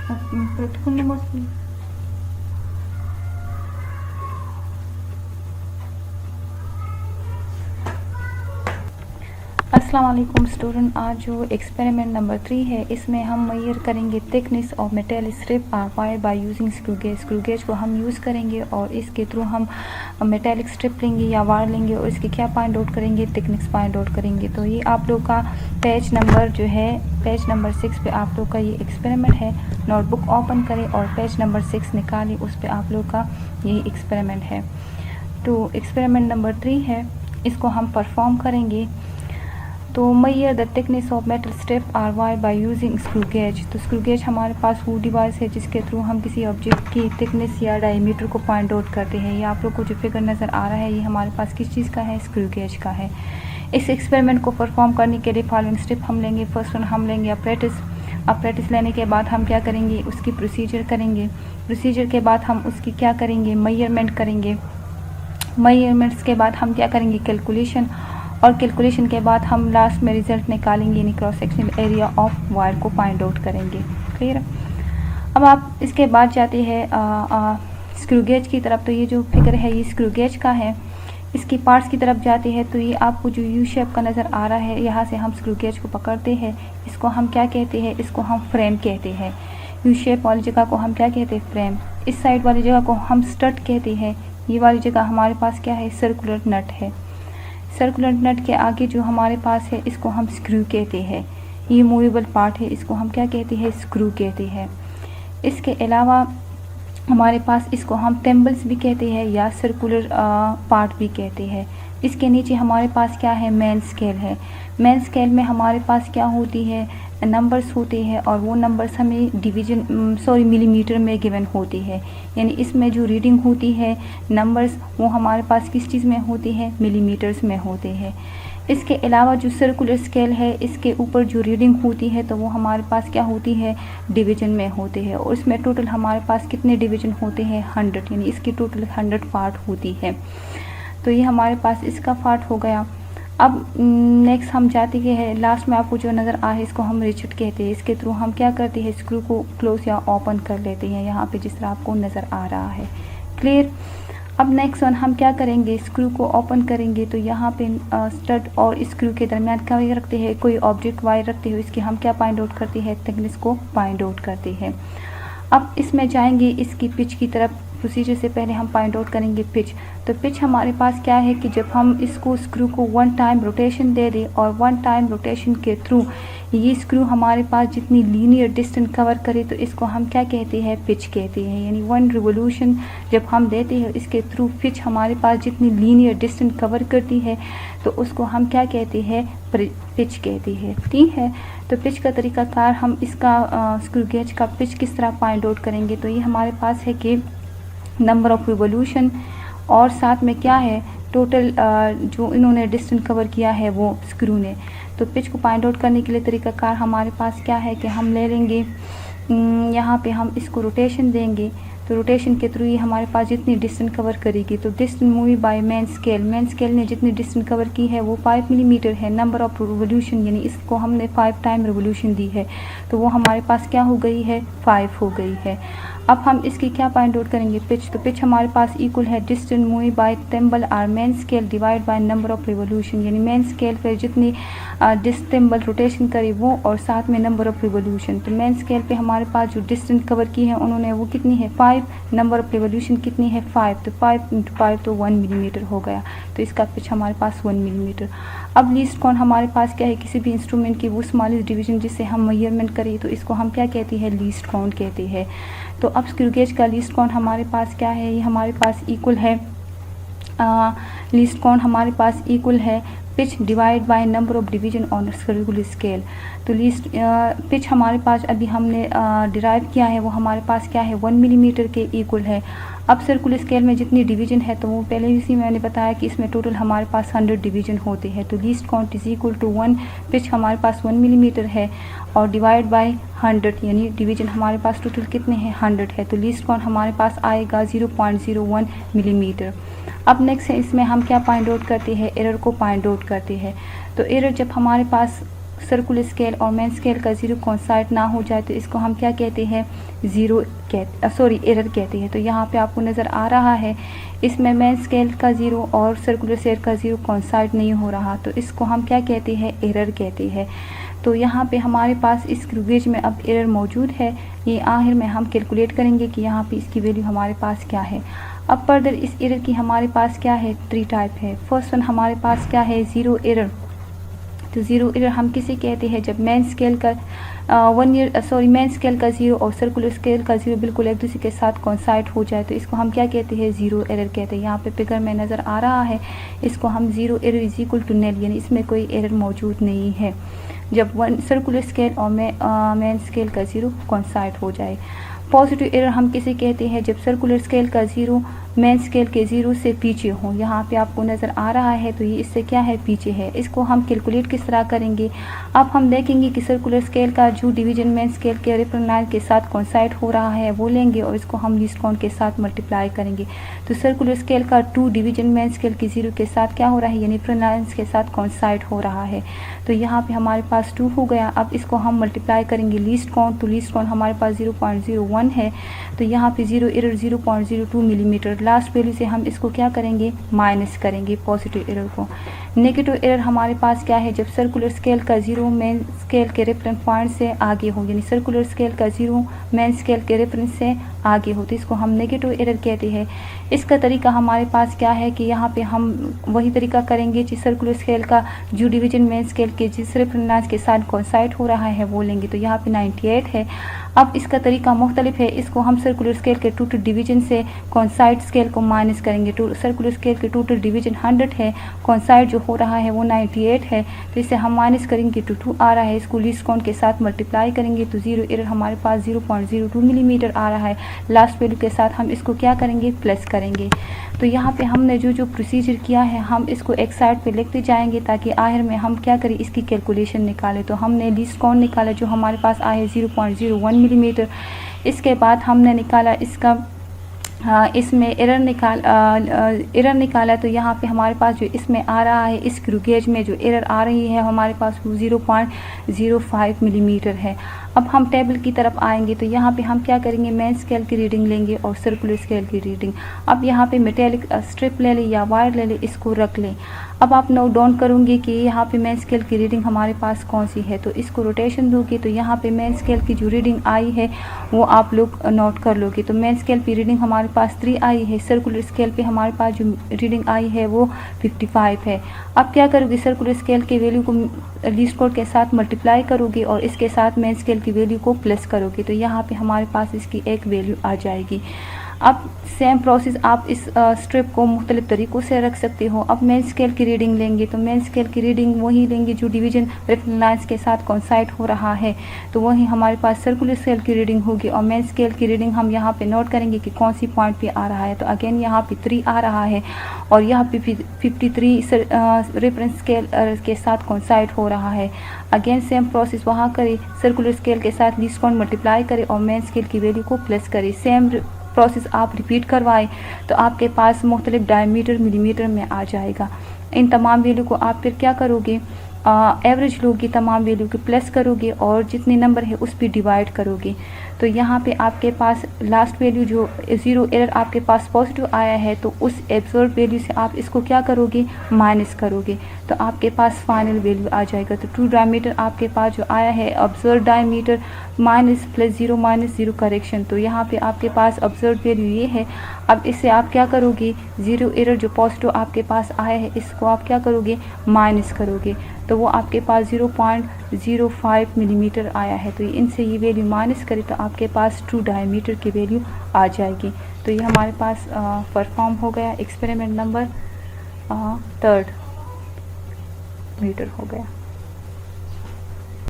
Practical numbers भी। अस्सलाम वालेकुम स्टूडेंट, आज जो एक्सपेरिमेंट नंबर 3 है इसमें हम मेजर करेंगे thickness of metal strip or wire by using screw gauge. Screw gauge को हम यूज़ करेंगे और इसके थ्रू हम मेटेलिक स्ट्रिप लेंगे या वायर लेंगे और इसकी क्या फाइंड आउट करेंगे, थिकनेस फाइंड आउट करेंगे। तो ये आप लोग का पेज नंबर जो है, पेज नंबर 6 पे आप लोग का ये एक्सपेरिमेंट है। नोटबुक ओपन करें और पेज नंबर 6 निकालें, उस पर आप लोग का यही एक्सपेरिमेंट है। तो एक्सपेरिमेंट नंबर 3 है, इसको हम परफॉर्म करेंगे। तो measure the thickness of metal strip or wire by using screw gauge. तो स्क्रू गेज हमारे पास वो डिवाइस है जिसके थ्रू हम किसी ऑब्जेक्ट की थिकनेस या डायमीटर को फाइंड आउट करते हैं। ये आप लोग को जो फिगर नज़र आ रहा है ये हमारे पास किस चीज़ का है, स्क्रू गेज का है। इस एक्सपेरिमेंट को परफॉर्म करने के लिए फॉलोइंग स्टेप हम लेंगे। फर्स्ट वन हम लेंगे अपरेटिस लेने के बाद हम क्या करेंगे, उसकी प्रोसीजर करेंगे। प्रोसीजर के बाद हम उसकी क्या करेंगे, मेजरमेंट करेंगे। मेजरमेंट्स के बाद हम क्या करेंगे, कैलकुलेशन, और कैलकुलेशन के बाद हम लास्ट में रिजल्ट निकालेंगे, यानी cross sectional area of wire को फाइंड आउट करेंगे। क्लियर। अब आप इसके बाद जाते हैं स्क्रू गेज की तरफ। तो ये जो फिगर है ये स्क्रू गेज का है। इसकी पार्ट्स की तरफ जाते हैं तो ये आपको जो यू शेप का नज़र आ रहा है, यहाँ से हम स्क्रू गेज को पकड़ते हैं। इसको हम क्या कहते हैं, इसको हम फ्रेम कहते हैं। यू शेप वाली जगह को हम क्या कहते हैं, फ्रेम। इस साइड वाली जगह को हम स्टड कहते हैं। ये वाली जगह हमारे पास क्या है, सर्कुलर नट है। सर्कुलर नट के आगे जो हमारे पास है इसको हम स्क्रू कहते हैं। ये मूवेबल पार्ट है, इसको हम क्या कहते हैं, स्क्रू कहते हैं। इसके अलावा हमारे पास इसको हम टेम्बल्स भी कहते हैं या सर्कुलर पार्ट भी कहते हैं। इसके नीचे हमारे पास क्या है, मेन स्केल है। मेन स्केल में हमारे पास क्या होती है, नंबर्स होते हैं और वो नंबर्स हमें मिलीमीटर में गिवन होती है। यानी इसमें जो रीडिंग होती है नंबर्स, वो हमारे पास किस चीज़ में होती है, मिलीमीटर्स में होते हैं। इसके अलावा जो सर्कुलर स्केल है इसके ऊपर जो रीडिंग होती है तो वो हमारे पास क्या होती है, डिवीजन में होते हैं। और इसमें टोटल हमारे पास कितने डिवीजन होते हैं, 100, यानी इसकी टोटल 100 पार्ट होती है। तो ये हमारे पास इसका पार्ट हो गया। अब नेक्स्ट हम जाते हैं, लास्ट में आपको जो नज़र आ है इसको हम रिचट कहते हैं। इसके थ्रू हम क्या करते हैं, स्क्रू को क्लोज या ओपन कर लेते हैं, यहाँ पे जिस तरह आपको नज़र आ रहा है। क्लियर। अब नेक्स्ट वन हम क्या करेंगे, स्क्रू को ओपन करेंगे। तो यहाँ पे स्टड और स्क्रू के दरमियान क्या वायर रखते हैं, कोई ऑब्जेक्ट वायर रखते हैं, इसकी हम क्या फाइंड आउट करते हैं, थिकनेस को फाइंड आउट करते हैं। अब इसमें जाएंगे इसकी पिच की तरफ। प्रोसीजर से पहले हम फाइंड आउट करेंगे पिच। तो पिच हमारे पास क्या है कि जब हम इसको स्क्रू को 1 टाइम रोटेशन दे दें और 1 टाइम रोटेशन के थ्रू ये स्क्रू हमारे पास जितनी लीनियर डिस्टेंस कवर करे तो इसको हम क्या कहते हैं, पिच कहते हैं। यानी 1 रिवोल्यूशन जब हम देते हैं इसके थ्रू पिच हमारे पास जितनी लीनियर डिस्टेंस कवर करती है तो उसको हम क्या कहते हैं, पिच कहते हैं। ठीक है। तो पिच का तरीकाकार हम इसका स्क्रू गेज का पिच किस तरह फाइंड आउट करेंगे। तो ये हमारे पास है कि नंबर ऑफ रिवोल्यूशन और साथ में क्या है, टोटल जो इन्होंने डिस्टेंस कवर किया है वो स्क्रू ने। तो पिच को फाइंड आउट करने के लिए तरीकाकार हमारे पास क्या है कि हम ले लेंगे, यहाँ पे हम इसको रोटेशन देंगे। तो रोटेशन के थ्रू ये हमारे पास जितनी डिस्टेंस कवर करेगी, तो distance moved bye main scale, main scale ने जितनी डिस्टेंस कवर की है वो 5 मिलीमीटर है। नंबर ऑफ रिवोल्यूशन यानी इसको हमने 5 टाइम रिवोल्यूशन दी है तो वो हमारे पास क्या हो गई है, 5 हो गई है। अब हम इसकी क्या फाइंड आउट करेंगे, पिच। तो पिच हमारे पास इक्वल है distance moved by thimble or main scale divide by number of revolution, यानी मेन स्केल पे जितनी टेम्बल रोटेशन करे वो और साथ में नंबर ऑफ रिवोल्यूशन। तो मेन स्केल पे हमारे पास जो डिस्टेंस कवर की है उन्होंने वो कितनी है, 5। नंबर ऑफ रिवोल्यूशन कितनी है, 5। तो 5 × 5 तो 1 मिलीमीटर हो गया। तो इसका पिच हमारे पास 1 मिलीमीटर। अब लीस्ट काउंट हमारे पास क्या है, किसी भी इंस्ट्रूमेंट की वो स्मॉलेस्ट डिवीजन जिससे हम मेजरमेंट करें तो इसको हम क्या कहते हैं, लीस्ट काउंट कहते हैं। तो अब स्क्रू गेज का लीस्ट काउंट हमारे पास क्या है, ये हमारे पास इक्वल है, लीस्ट काउंट हमारे पास इक्वल है pitch divide by number of division on circular scale. तो लीस्ट पिच हमारे पास अभी हमने डिराइव किया है वो हमारे पास क्या है, 1 मिलीमीटर के इक्वल है। अब सर्कुलर स्केल में जितनी डिवीजन है तो वो पहले इसी मैंने बताया कि इसमें टोटल हमारे पास 100 डिवीजन होते हैं। तो least count is equal to 1, pitch हमारे पास 1 मिलीमीटर है और डिवाइड बाय 100, यानी डिवीजन हमारे पास टोटल कितने हैं, 100 है। तो लीस्ट काउंट हमारे पास आएगा 0.01 मिलीमीटर। अब नेक्स्ट है, इसमें हम क्या फाइंड आउट करते हैं, एरर को फाइंड आउट करते हैं। तो एरर जब हमारे पास सर्कुलर स्केल और मेन स्केल का ज़ीरो कोइंसाइड ना हो जाए तो इसको हम क्या कहते हैं, एरर कहते हैं। तो यहाँ पे आपको नज़र आ रहा है इसमें मेन स्केल का ज़ीरो और सर्कुलर स्केल का ज़ीरो कोइंसाइड नहीं हो रहा, तो इसको हम क्या कहते हैं, एरर कहते हैं। तो यहाँ पे हमारे पास इस स्क्रू गेज में अब एरर मौजूद है। ये आखिर में हम कैलकुलेट करेंगे कि यहाँ पे इसकी वैल्यू हमारे पास क्या है। अब फर्दर इस एरर की हमारे पास क्या है, 3 टाइप है। फर्स्ट वन हमारे पास क्या है, ज़ीरो एरर। तो ज़ीरो एरर हम किसे कहते हैं, जब मेन स्केल का मेन स्केल का ज़ीरो और सर्कुलर स्केल का ज़ीरो बिल्कुल एक दूसरे के साथ कोइंसाइड हो जाए तो इसको हम क्या कहते हैं, ज़ीरो एरर कहते हैं। यहाँ पे फिगर में नज़र आ रहा है, इसको हम zero error is equal to null, यानी इसमें कोई एरर मौजूद नहीं है जब सर्कुलर स्केल और मेन स्केल का ज़ीरो कोइंसाइड हो जाए। पॉजिटिव एरर हम किसे कहते हैं, जब सर्कुलर स्केल का ज़ीरो मेन स्केल के ज़ीरो से पीछे हो। यहाँ पे आपको नज़र आ रहा है तो ये इससे क्या है, पीछे है। इसको हम कैलकुलेट किस तरह करेंगे, अब हम देखेंगे कि सर्कुलर स्केल का जो डिवीजन मेन स्केल के रेफरेंस लाइन के साथ कोइंसाइड हो रहा है वो लेंगे और इसको हम लीस्ट काउंट के साथ मल्टीप्लाई करेंगे। तो सर्कुलर स्केल का 2 डिवीजन मेन स्केल के ज़ीरो के साथ क्या हो रहा है, यानी रेफरेंस लाइन के साथ कोइंसाइड हो रहा है। तो यहाँ पे हमारे पास 2 हो गया। अब इसको हम मल्टीप्लाई करेंगे लीस्ट काउंट, तो लीस्ट काउंट हमारे पास 0.01 है। तो यहाँ पे zero error 0.02 millimetre, last value से हम इसको क्या करेंगे, माइनस करेंगे पॉजिटिव एरर को। नेगेटिव एरर हमारे पास क्या है, जब सर्कुलर स्केल का ज़ीरो मेन स्केल के रेफरेंस पॉइंट से आगे हो, यानी सर्कुलर स्केल का ज़ीरो मेन स्केल के रेफरेंस से आगे हो तो इसको हम नेगेटिव एरर कहते हैं। इसका तरीका हमारे पास क्या है कि यहाँ पे हम वही तरीका करेंगे कि सर्कुलर स्केल का जो डिवीजन मेन स्केल के जिस रेफरेंस के साथ कोइंसाइड हो रहा है वो लेंगे। तो यहाँ पे 98 है। अब इसका तरीका मुख्तलिफ है, इसको हम सर्कुलर स्केल के टोटल डिवीजन से कोइंसाइड स्केल को माइनस करेंगे। सर्कुलर स्केल के टोटल डिवीजन 100 है, कोइंसाइड जो हो रहा है वो 98 है, तो इसे हम माइनस करेंगे तो 2 आ रहा है। इसको लीस्ट काउंट के साथ मल्टीप्लाई करेंगे तो ज़ीरो एरर हमारे पास 0.02 मिलीमीटर आ रहा है। लास्ट वैल्यू के साथ हम इसको क्या करेंगे, प्लस करेंगे। तो यहाँ पे हमने जो प्रोसीजर किया है हम इसको एक साइड पे लिखते जाएंगे ताकि आखिर में हम क्या करें, इसकी कैलकुलेशन निकालें। तो हमने लीस्ट काउंट निकाला जो हमारे पास आया 0.01 मिलीमीटर। इसके बाद हमने निकाला इसका इसमें एरर निकाला। तो यहाँ पे हमारे पास जो इसमें आ रहा है, इस स्क्रू गेज में जो एरर आ रही है हमारे पास वो 0.05 मिलीमीटर है। अब हम टेबल की तरफ आएंगे तो यहाँ पे हम क्या करेंगे, मेन स्केल की रीडिंग लेंगे और सर्कुलर स्केल की रीडिंग। अब यहाँ पे मेटेलिक स्ट्रिप ले लें या वायर ले लें, इसको रख लें। अब आप नोट डाउन करूँगी कि यहाँ पे मेन स्केल की रीडिंग हमारे पास कौन सी है, तो इसको रोटेशन दूँगी तो यहाँ पे मेन स्केल की जो रीडिंग आई है वो आप लोग नोट कर लोगे। तो मेन स्केल की रीडिंग हमारे पास 3 आई है, सर्कुलर स्केल पे हमारे पास जो रीडिंग आई है वो 55 है। अब क्या करोगे, सर्कुलर स्केल के वैल्यू को लीस्ट काउंट के साथ मल्टीप्लाई करोगे और इसके साथ मेन स्केल की वैल्यू को प्लस करोगे तो यहाँ पे हमारे पास इसकी एक वैल्यू आ जाएगी। अब सेम प्रोसेस आप इस स्ट्रिप को मुख्तलिफ तरीक़ों से रख सकते हो। अब मेन स्केल की रीडिंग लेंगे तो मेन स्केल की रीडिंग वही लेंगे जो डिवीजन रेफरेंस लाइंस के साथ कोइंसाइड हो रहा है, तो वही हमारे पास सर्कुलर स्केल की रीडिंग होगी। और मेन स्केल की रीडिंग हम यहाँ पे नोट करेंगे कि कौन सी पॉइंट पे आ रहा है। तो अगेन यहाँ पे 3 आ रहा है और यहाँ पे 53 रेफरेंस स्केल के साथ कोइंसाइड हो रहा है। अगेन सेम प्रोसेस वहाँ करें, सर्कुलर स्केल के साथ लीस्ट काउंट मल्टीप्लाई करें और मेन स्केल की वैल्यू को प्लस करें। सेम प्रोसेस आप रिपीट करवाएं तो आपके पास मुख्तलिफ डायमीटर मिलीमीटर में आ जाएगा। इन तमाम वैल्यू को आप फिर क्या करोगे, एवरेज लोगे, तमाम वैल्यू के प्लस करोगे और जितने नंबर है उस पर डिवाइड करोगे। तो यहाँ पे आपके पास लास्ट वैल्यू जो ज़ीरो एरर आपके पास पॉजिटिव आया है तो उस एब्जर्व वैल्यू से आप इसको क्या करोगे, माइनस करोगे तो आपके पास फाइनल वैल्यू आ जाएगा। तो ट्रू डायमीटर आपके पास जो आया है observe diameter minus plus zero correction, तो यहाँ पे आपके पास ऑब्जर्व वैल्यू ये है। अब इससे आप क्या करोगे, ज़ीरो एरर जो पॉजिटिव आपके पास आया है इसको आप क्या करोगे, माइनस करोगे तो वो आपके पास 0.05 मिलीमीटर आया है। तो इनसे ये वैल्यू माइनस करें तो आपके पास ट्रू डायमीटर की वैल्यू आ जाएगी। तो ये हमारे पास परफॉर्म हो गया, एक्सपेरिमेंट नंबर 3 मीटर हो गया।